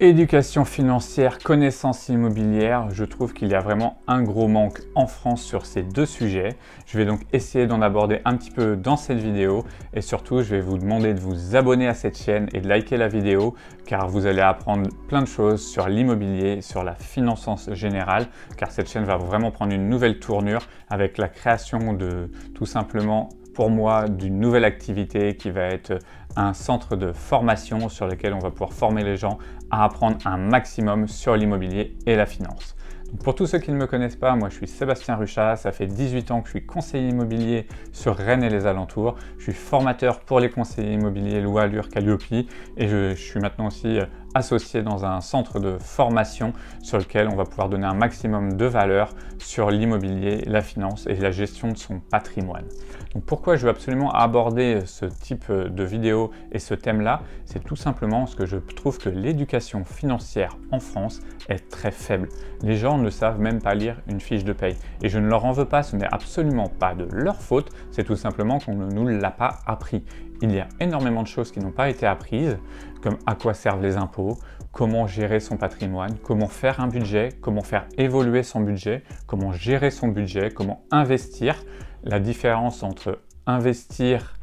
Éducation financière, connaissance immobilière, je trouve qu'il y a vraiment un gros manque en France sur ces deux sujets. Je vais donc essayer d'en aborder un petit peu dans cette vidéo et surtout je vais vous demander de vous abonner à cette chaîne et de liker la vidéo car vous allez apprendre plein de choses sur l'immobilier, sur la finance en général car cette chaîne va vraiment prendre une nouvelle tournure avec la création de tout simplement pour moi d'une nouvelle activité qui va être un centre de formation sur lequel on va pouvoir former les gens à apprendre un maximum sur l'immobilier et la finance. Donc pour tous ceux qui ne me connaissent pas, moi je suis Sébastien Ruchat, ça fait 18 ans que je suis conseiller immobilier sur Rennes et les alentours. Je suis formateur pour les conseillers immobiliers Loi Allure Calliope et je suis maintenant aussi associé dans un centre de formation sur lequel on va pouvoir donner un maximum de valeur sur l'immobilier, la finance et la gestion de son patrimoine. Donc pourquoi je veux absolument aborder ce type de vidéo et ce thème-là, c'est tout simplement parce que je trouve que l'éducation financière en France est très faible. Les gens ne savent même pas lire une fiche de paye. Et je ne leur en veux pas, ce n'est absolument pas de leur faute, c'est tout simplement qu'on ne nous l'a pas appris. Il y a énormément de choses qui n'ont pas été apprises, comme à quoi servent les impôts, comment gérer son patrimoine, comment faire un budget, comment faire évoluer son budget, comment gérer son budget, comment investir, la différence entre investir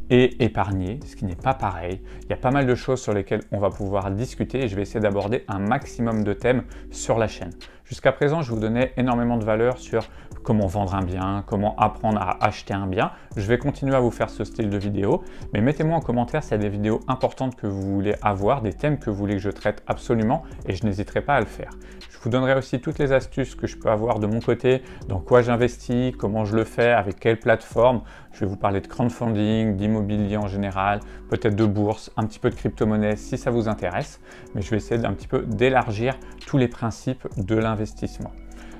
et épargner, ce qui n'est pas pareil. Il y a pas mal de choses sur lesquelles on va pouvoir discuter et je vais essayer d'aborder un maximum de thèmes sur la chaîne. Jusqu'à présent, je vous donnais énormément de valeur sur comment vendre un bien, comment apprendre à acheter un bien. Je vais continuer à vous faire ce style de vidéo, mais mettez-moi en commentaire s'il y a des vidéos importantes que vous voulez avoir, des thèmes que vous voulez que je traite absolument et je n'hésiterai pas à le faire. Je vous donnerai aussi toutes les astuces que je peux avoir de mon côté, dans quoi j'investis, comment je le fais, avec quelle plateforme. Je vais vous parler de crowdfunding, d'immobilier en général, peut-être de bourse, un petit peu de crypto-monnaie si ça vous intéresse, mais je vais essayer d'un petit peu d'élargir tous les principes de l'investissement.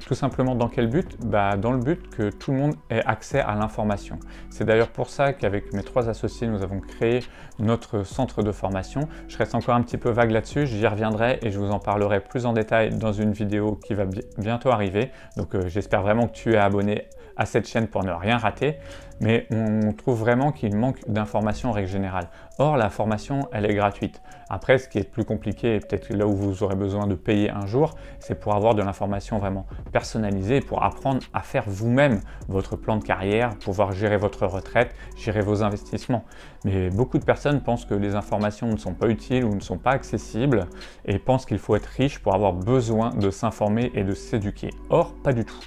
Tout simplement dans quel but? Dans le but que tout le monde ait accès à l'information. C'est d'ailleurs pour ça qu'avec mes 3 associés, nous avons créé notre centre de formation. Je reste encore un petit peu vague là-dessus, j'y reviendrai et je vous en parlerai plus en détail dans une vidéo qui va bientôt arriver. Donc j'espère vraiment que tu es abonné à cette chaîne pour ne rien rater. Mais on trouve vraiment qu'il manque d'informations en règle générale. Or, la formation, elle est gratuite. Après, ce qui est plus compliqué, et peut-être là où vous aurez besoin de payer un jour, c'est pour avoir de l'information vraiment personnalisée, pour apprendre à faire vous-même votre plan de carrière, pouvoir gérer votre retraite, gérer vos investissements. Mais beaucoup de personnes pensent que les informations ne sont pas utiles ou ne sont pas accessibles et pensent qu'il faut être riche pour avoir besoin de s'informer et de s'éduquer. Or, pas du tout.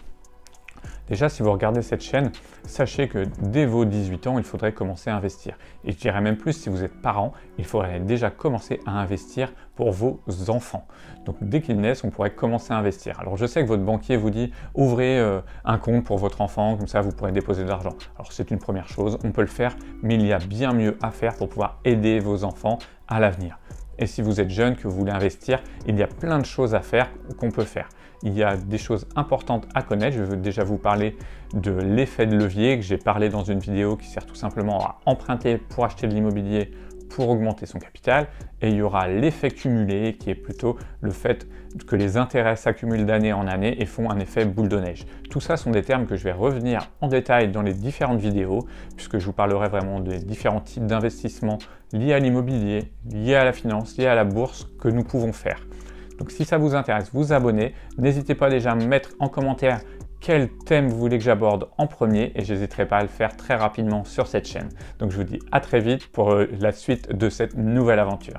Déjà, si vous regardez cette chaîne, sachez que dès vos 18 ans, il faudrait commencer à investir. Et je dirais même plus, si vous êtes parent, il faudrait déjà commencer à investir pour vos enfants. Donc dès qu'ils naissent, on pourrait commencer à investir. Alors je sais que votre banquier vous dit, ouvrez un compte pour votre enfant, comme ça vous pourrez déposer de l'argent. Alors c'est une première chose, on peut le faire, mais il y a bien mieux à faire pour pouvoir aider vos enfants à l'avenir. Et si vous êtes jeune, que vous voulez investir, il y a plein de choses à faire qu'on peut faire. Il y a des choses importantes à connaître. Je vais déjà vous parler de l'effet de levier que j'ai parlé dans une vidéo qui sert tout simplement à emprunter pour acheter de l'immobilier pour augmenter son capital. Et il y aura l'effet cumulé qui est plutôt le fait que les intérêts s'accumulent d'année en année et font un effet boule de neige. Tout ça sont des termes que je vais revenir en détail dans les différentes vidéos puisque je vous parlerai vraiment des différents types d'investissements liés à l'immobilier, liés à la finance, liés à la bourse que nous pouvons faire. Donc si ça vous intéresse, vous abonnez. N'hésitez pas déjà à me mettre en commentaire quel thème vous voulez que j'aborde en premier et je n'hésiterai pas à le faire très rapidement sur cette chaîne. Donc je vous dis à très vite pour la suite de cette nouvelle aventure.